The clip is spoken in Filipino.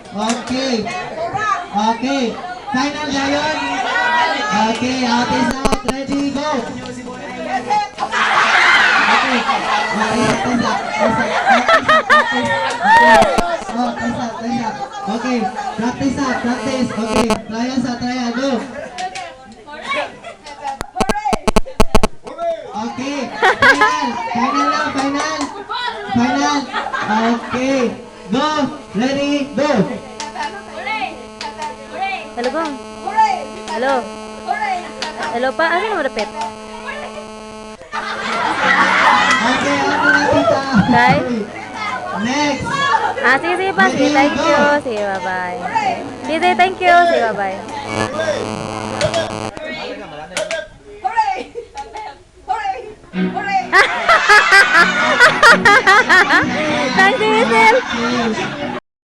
Okay. Okay. Final na yun. Okay, out is out. Ready, go. Okay. Okay, practice up. Okay, trial, go. Okay, final. Okay, go, ready, go. Hello, Gong. Hello. Hello pa. Ano yung repeat? Okay, ako na tita. Guys? Next. Sige pa. Sige, thank you. Sige, bye-bye. Sige, thank you. Sige, bye-bye. Thank you, Sil.